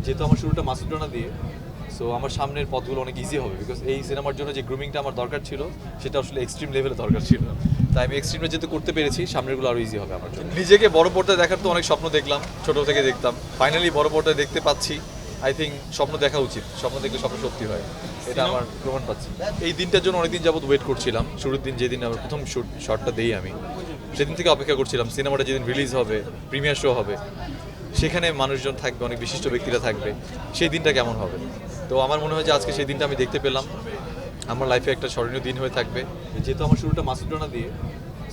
যেহেতু আমার শুরুটা মাসুদ রানা দিয়ে, সো আমার সামনের পথগুলো অনেক ইজি হবে, বিকজ এই সিনেমার জন্য যে গ্রুমিংটা আমার দরকার ছিল সেটা আসলে এক্সট্রিম লেভেলে দরকার ছিল। তাই আমি এক্সট্রিমে যেহেতু করতে পেরেছি, সামনেরগুলো আরও ইজি হবে আমার জন্য। নিজেকে বড় পর্দায় দেখার তো অনেক স্বপ্ন দেখলাম, ছোটো থেকে দেখতাম, ফাইনালি বড় পর্দায় দেখতে পাচ্ছি। আই থিঙ্ক স্বপ্ন দেখা উচিত, স্বপ্ন দেখলে স্বপ্ন সত্যি হয়, এটা আমার প্রমাণ পাচ্ছি। এই দিনটার জন্য অনেকদিন যাবত ওয়েট করছিলাম। শুরুর দিন যেদিন আমার প্রথম শটটা দিই আমি, সেদিন থেকে অপেক্ষা করছিলাম সিনেমাটা যেদিন রিলিজ হবে, প্রিমিয়ার শো হবে, সেখানে মানুষজন থাকবে, অনেক বিশিষ্ট ব্যক্তিরা থাকবে, সেই দিনটা কেমন হবে। তো আমার মনে হয় যে আজকে সেই দিনটা আমি দেখতে পেলাম, আমার লাইফে একটা স্মরণীয় দিন হয়ে থাকবে। যেহেতু আমার শুরুটা মাসুদ রানা দিয়ে,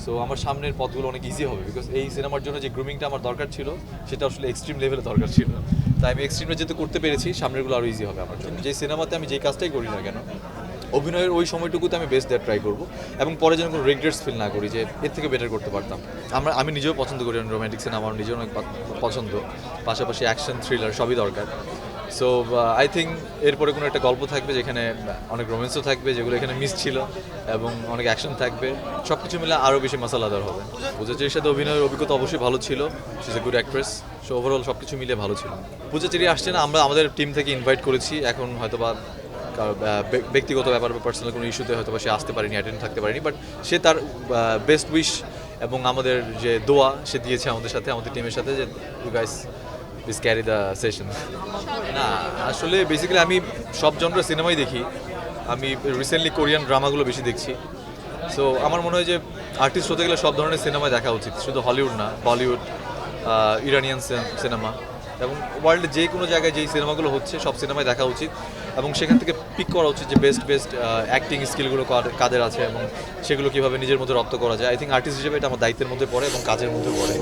সো আমার সামনের পথগুলো অনেক ইজি হবে, বিকজ এই সিনেমার জন্য যে গ্রুমিংটা আমার দরকার ছিল সেটা আসলে এক্সট্রিম লেভেলে দরকার ছিল। তাই আমি এক্সট্রিমে যেহেতু করতে পেরেছি, সামনেরগুলো আরও ইজি হবে আমার জন্য। যে সিনেমাতে আমি যেই কাজটাই করি না কেন, অভিনয়ের ওই সময়টুকুতে আমি বেস্ট দেওয়ার ট্রাই করবো, এবং পরে যেন কোনো রিগ্রেটস ফিল না করি যে এর থেকে বেটার করতে পারতাম। আমি নিজেও পছন্দ করি রোম্যান্টিক সিনেমা, আমার নিজেও অনেক পছন্দ, পাশাপাশি অ্যাকশন থ্রিলার সবই দরকার। সো আই থিঙ্ক এরপরে কোনো একটা গল্প থাকবে যেখানে অনেক রোম্যান্সও থাকবে, যেগুলো এখানে মিস ছিল, এবং অনেক অ্যাকশন থাকবে, সব কিছু মিলে আরও বেশি মশলাদার হবে। পূজাচেরির সাথে অভিনয়ের অভিজ্ঞতা অবশ্যই ভালো ছিল, she is a good actress, so overall সব কিছু মিলে ভালো ছিল। পূজাচেরি আসছে না, আমরা আমাদের টিম থেকে ইনভাইট করেছি, এখন হয়তোবা ব্যক্তিগত ব্যাপার বা পার্সোনাল কোনো ইস্যুতে হয়তো সে আসতে পারেনি, অ্যাটেন্ড থাকতে পারেনি, বাট সে তার বেস্ট উইশ এবং আমাদের যে দোয়া সে দিয়েছে আমাদের সাথে, আমাদের টিমের সাথে, যে you guys please carry the session. না আসলে বেসিক্যালি আমি সব জনরার সিনেমাই দেখি, আমি রিসেন্টলি কোরিয়ান ড্রামাগুলো বেশি দেখছি। সো আমার মনে হয় যে আর্টিস্ট হতে গেলে সব ধরনের সিনেমাই দেখা উচিত, শুধু হলিউড না, বলিউড, ইরানিয়ান সিনেমা, এবং ওয়ার্ল্ডে যে কোনো জায়গায় যেই সিনেমাগুলো হচ্ছে সব সিনেমায় দেখা উচিত, এবং সেখান থেকে পিক করা উচিত যে বেস্ট অ্যাক্টিং স্কিলগুলো কাদের আছে এবং সেগুলো কীভাবে নিজের মধ্যে রপ্ত করা যায়। আই থিঙ্ক আর্টিস্ট হিসেবে এটা আমার দায়িত্বের মধ্যে পড়ে এবং কাজের মধ্যে পড়ে।